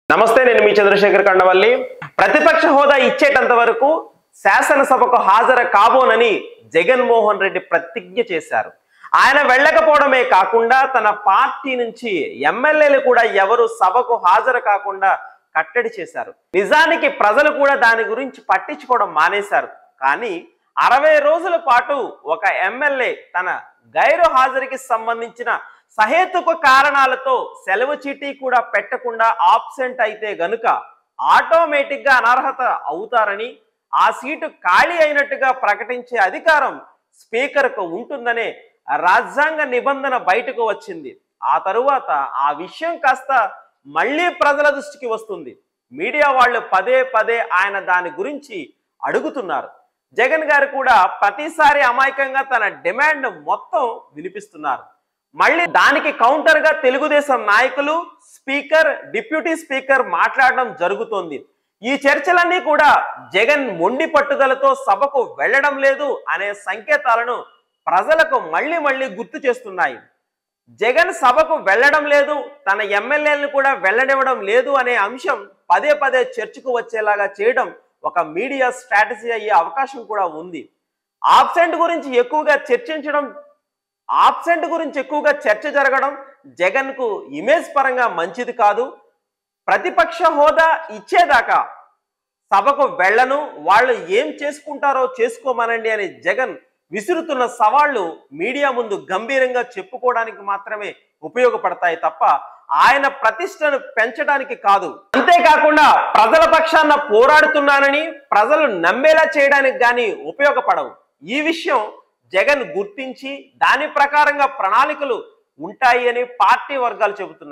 నమస్తే, నేను మీ చంద్రశేఖర్ కండవల్లి. ప్రతిపక్ష హోదా ఇచ్చేటంత వరకు శాసనసభకు హాజరు కాబోనని జగన్మోహన్ రెడ్డి ప్రతిజ్ఞ చేశారు. ఆయన వెళ్ళకపోవడమే కాకుండా తన పార్టీ నుంచి ఎమ్మెల్యేలు కూడా ఎవరు సభకు హాజరు కాకుండా కట్టడి చేశారు. నిజానికి ప్రజలు కూడా దాని గురించి పట్టించుకోవడం మానేశారు. కానీ 60 రోజుల పాటు ఒక ఎమ్మెల్యే తన గైరు హాజరుకి సంబంధించిన సహేతుక కారణాలతో సెలవు చీటీ కూడా పెట్టకుండా ఆబ్సెంట్ అయితే గనుక ఆటోమేటిక్ గా అనర్హత అవుతారని, ఆ సీటు ఖాళీ అయినట్టుగా ప్రకటించే అధికారం స్పీకర్ కు ఉంటుందనే రాజ్యాంగ నిబంధన బయటకు వచ్చింది. ఆ తరువాత ఆ విషయం కాస్త మళ్ళీ ప్రజల దృష్టికి వస్తుంది. మీడియా వాళ్ళు పదే పదే ఆయన దాని గురించి అడుగుతున్నారు. జగన్ గారు కూడా ప్రతిసారి అమాయకంగా తన డిమాండ్ మొత్తం వినిపిస్తున్నారు. మళ్ళీ దానికి కౌంటర్ గా తెలుగుదేశం నాయకులు, స్పీకర్, డిప్యూటీ స్పీకర్ మాట్లాడడం జరుగుతోంది. ఈ చర్చలన్నీ కూడా జగన్ మొండి పట్టుదలతో సభకు వెళ్ళడం లేదు అనే సంకేతాలను ప్రజలకు మళ్ళీ మళ్ళీ గుర్తు చేస్తున్నాయి. జగన్ సభకు వెళ్ళడం లేదు, తన ఎమ్మెల్యేలను కూడా వెళ్ళనివ్వడం లేదు అనే అంశం పదే పదే చర్చకు వచ్చేలాగా చేయడం ఒక మీడియా స్ట్రాటజీ అయ్యే అవకాశం కూడా ఉంది. ఆబ్సెంట్ గురించి ఎక్కువగా చర్చ జరగడం జగన్ కు ఇమేజ్ పరంగా మంచిది కాదు. ప్రతిపక్ష హోదా ఇచ్చేదాకా సభకు వెళ్ళను, వాళ్ళు ఏం చేసుకుంటారో చేసుకోమనండి అని జగన్ విసురుతున్న సవాళ్లు మీడియా ముందు గంభీరంగా చెప్పుకోవడానికి మాత్రమే ఉపయోగపడతాయి తప్ప ఆయన ప్రతిష్టను పెంచడానికి కాదు. అంతేకాకుండా ప్రజల పక్షాన పోరాడుతున్నానని ప్రజలు నమ్మేలా చేయడానికి గాని ఉపయోగపడవు. ఈ విషయం జగన్ గుర్తించి దాని ప్రకారంగా ప్రణాళికలు ఉంటాయి అని పార్టీ వర్గాలు చెబుతున్నాయి.